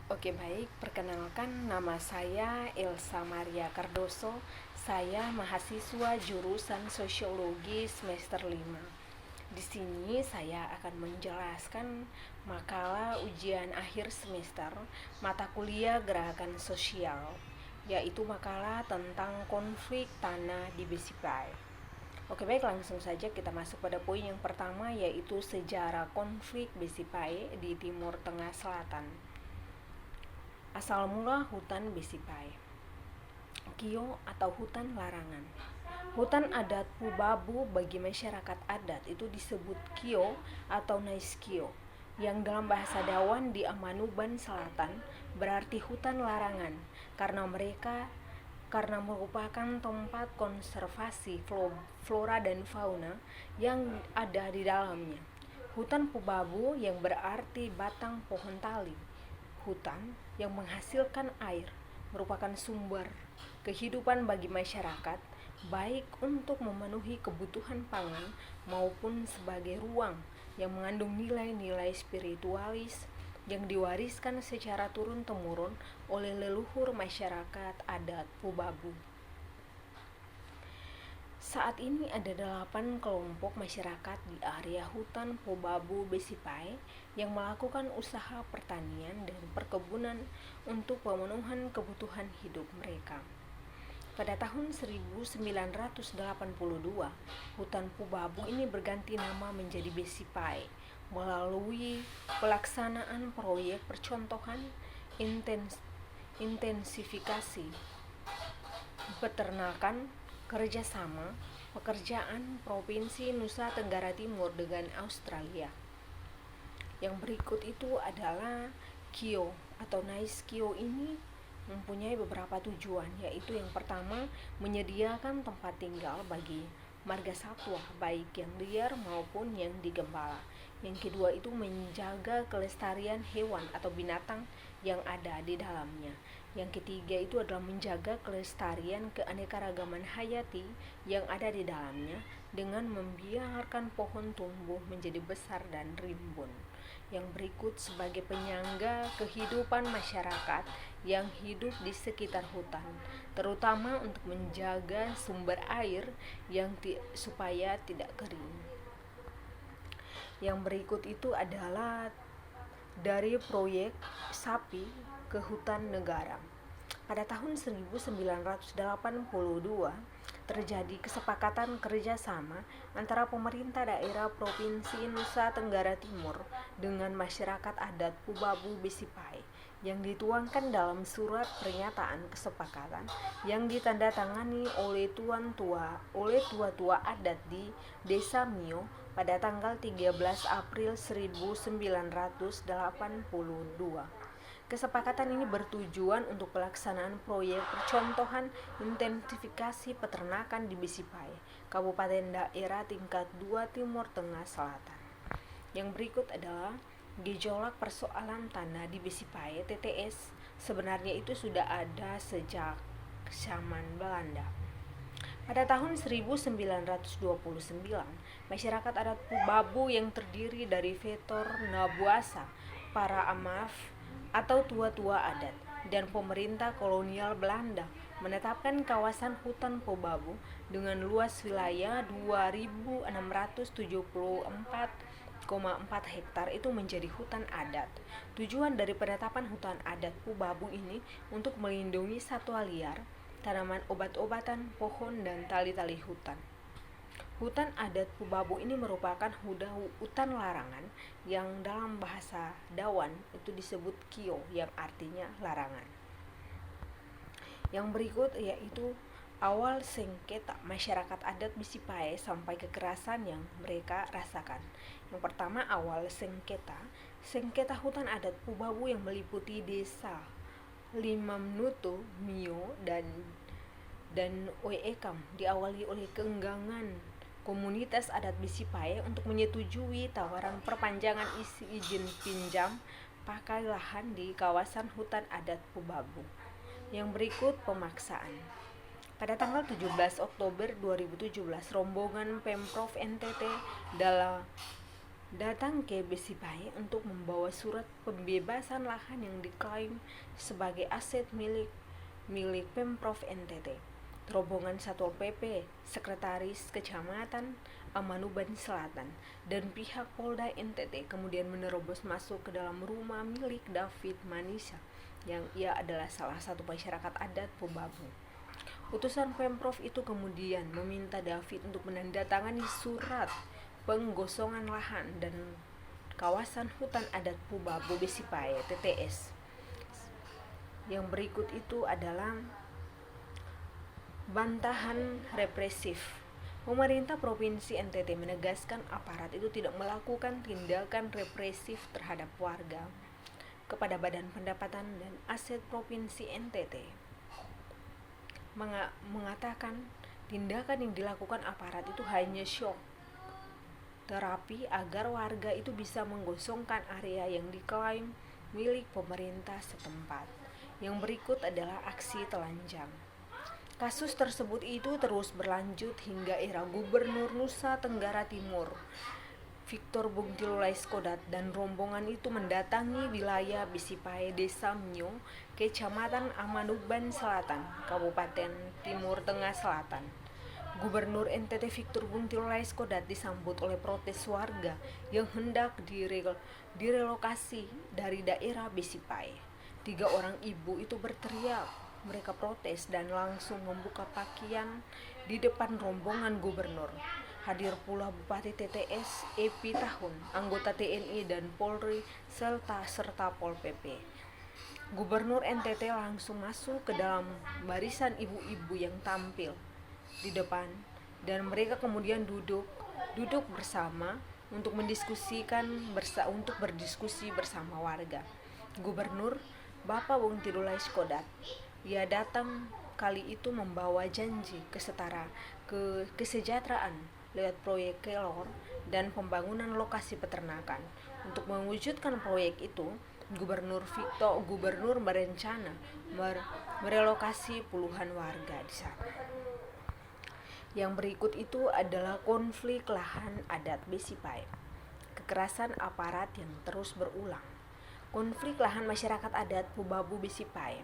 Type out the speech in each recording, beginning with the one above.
Oke baik, perkenalkan nama saya Elsa Maria Cardoso. Saya mahasiswa jurusan Sosiologi semester 5. Di sini saya akan menjelaskan makalah ujian akhir semester mata kuliah Gerakan Sosial, yaitu makalah tentang konflik tanah di Besipai. Oke baik, langsung saja kita masuk pada poin yang pertama, yaitu sejarah konflik Besipai di Timur Tengah Selatan. Asal mula hutan Besipai. Kio atau hutan larangan. Hutan adat Pubabu bagi masyarakat adat itu disebut Kio atau Naiskio, yang dalam bahasa Dawan di Amanuban Selatan berarti hutan larangan karena merupakan tempat konservasi flora dan fauna yang ada di dalamnya. Hutan Pubabu yang berarti batang pohon tali. Hutan yang menghasilkan air merupakan sumber kehidupan bagi masyarakat, baik untuk memenuhi kebutuhan pangan maupun sebagai ruang yang mengandung nilai-nilai spiritualis yang diwariskan secara turun-temurun oleh leluhur masyarakat adat Pubabu. Saat ini ada 8 kelompok masyarakat di area hutan Pubabu Besipai yang melakukan usaha pertanian dan perkebunan untuk pemenuhan kebutuhan hidup mereka. Pada tahun 1982, hutan Pubabu ini berganti nama menjadi Besipai melalui pelaksanaan proyek percontohan intensifikasi peternakan kerjasama pekerjaan Provinsi Nusa Tenggara Timur dengan Australia. Yang berikut itu adalah Kio atau Naiskio ini mempunyai beberapa tujuan, yaitu yang pertama menyediakan tempat tinggal bagi marga satwa baik yang liar maupun yang digembala. Yang kedua itu menjaga kelestarian hewan atau binatang yang ada di dalamnya. Yang ketiga itu adalah menjaga kelestarian keanekaragaman hayati yang ada di dalamnya dengan membiarkan pohon tumbuh menjadi besar dan rimbun. Yang berikut sebagai penyangga kehidupan masyarakat yang hidup di sekitar hutan, terutama untuk menjaga sumber air supaya tidak kering. Yang berikut itu adalah dari proyek Sapi ke Hutan Negara. Pada tahun 1982 terjadi kesepakatan kerjasama antara pemerintah daerah Provinsi Nusa Tenggara Timur dengan masyarakat adat Pubabu Besipai yang dituangkan dalam surat pernyataan kesepakatan yang ditandatangani oleh tua-tua adat di Desa Mio pada tanggal 13 April 1982. Kesepakatan ini bertujuan untuk pelaksanaan proyek percontohan intensifikasi peternakan di Besipai, Kabupaten Daerah Tingkat 2 Timur Tengah Selatan. Yang berikut adalah gejolak persoalan tanah di Besipai TTS. Sebenarnya itu sudah ada sejak zaman Belanda. Pada tahun 1929, masyarakat adat Pubabu yang terdiri dari Vetor Nabuasa, para Amaf atau tua-tua adat, dan pemerintah kolonial Belanda menetapkan kawasan hutan Pubabu dengan luas wilayah 2.674,4 hektar itu menjadi hutan adat. Tujuan dari penetapan hutan adat Pubabu ini untuk melindungi satwa liar, tanaman obat-obatan, pohon, dan tali-tali hutan. Hutan adat Pubabu ini merupakan hutan larangan yang dalam bahasa Dawan itu disebut Kio yang artinya larangan. Yang berikut yaitu awal sengketa masyarakat adat Besipai sampai kekerasan yang mereka rasakan. Yang pertama, awal sengketa hutan adat Pubabu yang meliputi desa Limamnutu, Mio, dan Oekam diawali oleh keengganan komunitas adat Besipai untuk menyetujui tawaran perpanjangan izin pinjam pakai lahan di kawasan hutan adat Pubabu. Yang berikut pemaksaan. Pada tanggal 17 Oktober 2017, rombongan Pemprov NTT datang ke Besipai untuk membawa surat pembebasan lahan yang diklaim sebagai aset milik Pemprov NTT. Rombongan Satpol PP, Sekretaris Kecamatan Amanuban Selatan, dan pihak Polda NTT kemudian menerobos masuk ke dalam rumah milik David Manisa, yang ia adalah salah satu masyarakat adat Pubabu. Utusan Pemprov itu kemudian meminta David untuk menandatangani surat penggosongan lahan dan kawasan hutan adat Pubabu Besipai TTS. Yang berikut itu adalah bantahan represif. Pemerintah Provinsi NTT menegaskan aparat itu tidak melakukan tindakan represif terhadap warga. Kepada Badan Pendapatan dan Aset Provinsi NTT mengatakan tindakan yang dilakukan aparat itu hanya shock terapi agar warga itu bisa menggosongkan area yang diklaim milik pemerintah setempat. Yang berikut adalah aksi telanjang. Kasus tersebut itu terus berlanjut hingga era Gubernur Nusa Tenggara Timur Victor Bungtilulaiskodat dan rombongan itu mendatangi wilayah Besipai, Desa Mnyo, Kecamatan Amanuban Selatan, Kabupaten Timur Tengah Selatan. Gubernur NTT Victor Bungtilulaiskodat disambut oleh protes warga yang hendak direlokasi dari daerah Besipai. 3 orang ibu itu berteriak, mereka protes dan langsung membuka pakaian di depan rombongan gubernur. Hadir pula Bupati TTS Epi Tahun, anggota TNI dan Polri serta Pol PP. Gubernur NTT langsung masuk ke dalam barisan ibu-ibu yang tampil di depan dan mereka kemudian duduk bersama untuk berdiskusi bersama warga. Gubernur Bapak Bungtilulaiskodat, ia datang kali itu membawa janji kesejahteraan lewat proyek kelor dan pembangunan lokasi peternakan. Untuk mewujudkan proyek itu, Gubernur berencana merelokasi puluhan warga di sana. Yang berikut itu adalah konflik lahan adat Besipai. Kekerasan aparat yang terus berulang. Konflik lahan masyarakat adat Pubabu Besipai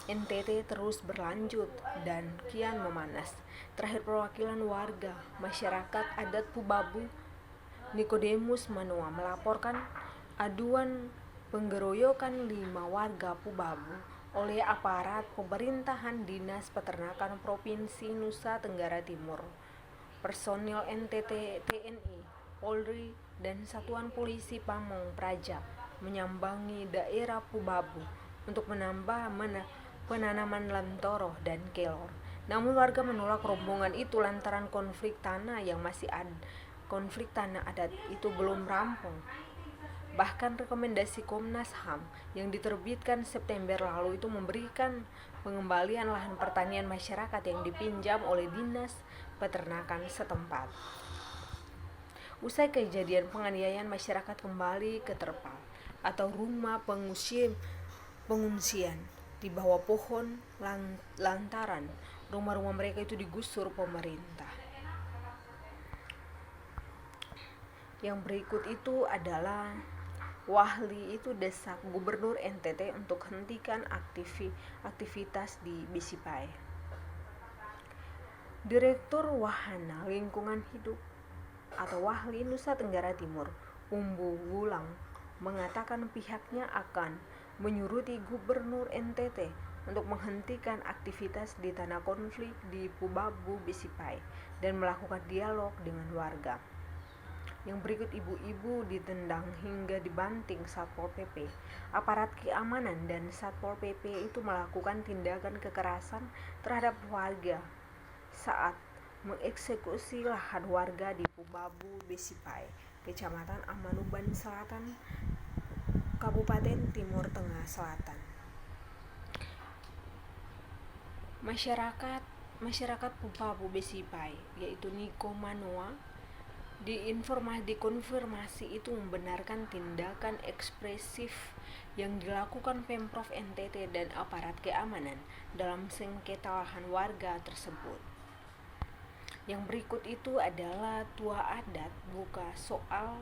NTT terus berlanjut dan kian memanas. Terakhir perwakilan warga masyarakat adat Pubabu Nikodemus Manoa melaporkan aduan penggeroyokan 5 warga Pubabu oleh aparat pemerintahan Dinas Peternakan Provinsi Nusa Tenggara Timur. Personil NTT, TNI, Polri, dan Satuan Polisi Pamong Praja menyambangi daerah Pubabu untuk menambah penanaman lantoro dan kelor. Namun warga menolak rombongan itu lantaran konflik tanah adat itu belum rampung. Bahkan rekomendasi Komnas HAM yang diterbitkan September lalu itu memberikan pengembalian lahan pertanian masyarakat yang dipinjam oleh Dinas Peternakan setempat. Usai kejadian penganiayaan, masyarakat kembali ke terpal atau rumah pengungsian di bawah pohon lantaran rumah-rumah mereka itu digusur pemerintah. Yang berikut itu adalah Wahli itu desak Gubernur NTT untuk hentikan aktivitas di Besipai. Direktur Wahana Lingkungan Hidup atau Wahli Nusa Tenggara Timur, Umbu Wulang, mengatakan pihaknya akan menyuruti Gubernur NTT untuk menghentikan aktivitas di tanah konflik di Pubabu Besipai dan melakukan dialog dengan warga. Yang berikut, ibu-ibu ditendang hingga dibanting Satpol PP. Aparat keamanan dan Satpol PP itu melakukan tindakan kekerasan terhadap warga saat mengeksekusi lahan warga di Pubabu Besipai, Kecamatan Amanuban Selatan, Kabupaten Timur Tengah Selatan. Masyarakat Pubabu Besipai, yaitu Niko Manoa, dikonfirmasi itu membenarkan tindakan ekspresif yang dilakukan Pemprov NTT dan aparat keamanan dalam sengketa lahan warga tersebut. Yang berikut itu adalah tua adat buka soal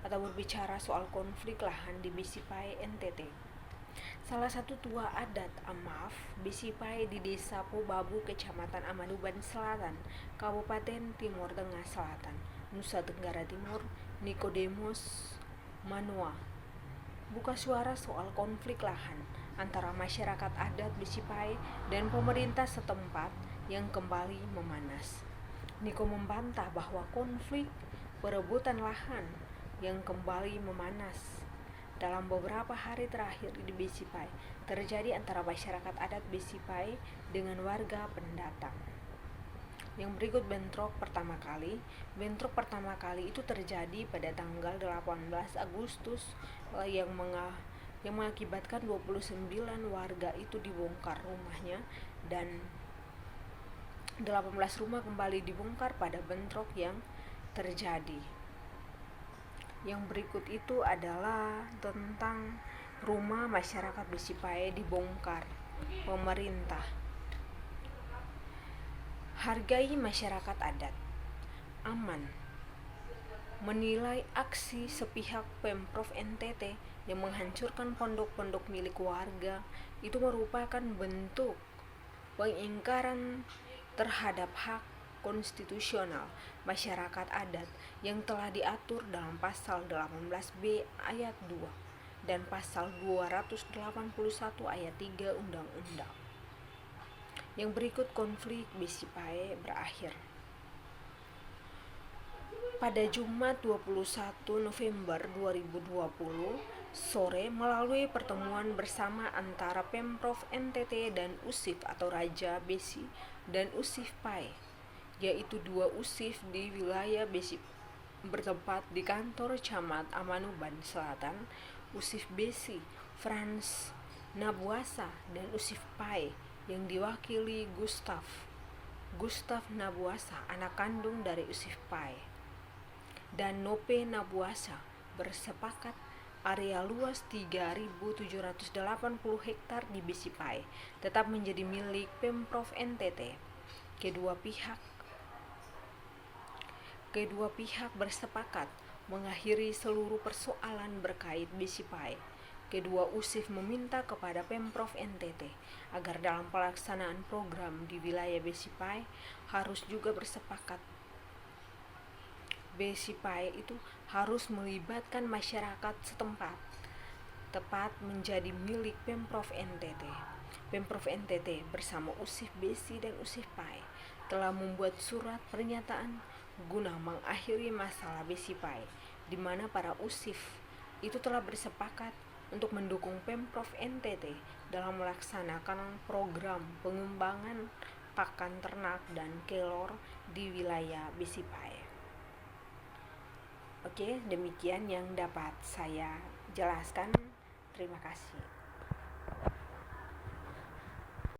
atau berbicara soal konflik lahan di Besipai, NTT. Salah satu tua adat Amaf Besipai di Desa Pobabu, Kecamatan Amanuban Selatan, Kabupaten Timur Tengah Selatan, Nusa Tenggara Timur, Nikodemus Manoa, buka suara soal konflik lahan antara masyarakat adat Besipai dan pemerintah setempat yang kembali memanas. Niko membantah bahwa konflik perebutan lahan yang kembali memanas dalam beberapa hari terakhir di Besipai terjadi antara masyarakat adat Besipai dengan warga pendatang. Yang berikut bentrok pertama kali. Bentrok pertama kali itu terjadi pada tanggal 18 Agustus yang mengakibatkan 29 warga itu dibongkar rumahnya dan 18 rumah kembali dibongkar pada bentrok yang terjadi. Yang berikut itu adalah tentang rumah masyarakat Besipai dibongkar pemerintah. Hargai masyarakat adat. Aman menilai aksi sepihak Pemprov NTT yang menghancurkan pondok-pondok milik warga itu merupakan bentuk pengingkaran terhadap hak konstitusional masyarakat adat yang telah diatur dalam pasal 18B ayat 2 dan pasal 281 ayat 3 Undang-Undang. Yang berikut konflik Besipai berakhir. Pada Jumat 21 November 2020 sore melalui pertemuan bersama antara Pemprov NTT dan USIF atau Raja Besi dan USIF PAI, yaitu dua USIF di wilayah Besi bertempat di kantor Camat Amanuban Selatan, USIF Besi Frans Nabuasa dan USIF PAI yang diwakili Gustav Nabuasa, anak kandung dari USIF PAI, dan Nope Nabuasa bersepakat area luas 3.780 hektar di Besipai tetap menjadi milik Pemprov NTT. Kedua pihak bersepakat mengakhiri seluruh persoalan berkait Besipai. Kedua USIF meminta kepada Pemprov NTT agar dalam pelaksanaan program di wilayah Besipai harus juga bersepakat Besipai itu harus melibatkan masyarakat setempat, tepat menjadi milik Pemprov NTT. Pemprov NTT bersama USIF Besi dan USIF PAI telah membuat surat pernyataan guna mengakhiri masalah Besipai, di mana para USIF itu telah bersepakat untuk mendukung Pemprov NTT dalam melaksanakan program pengembangan pakan ternak dan kelor di wilayah Besipai. Oke, demikian yang dapat saya jelaskan. Terima kasih.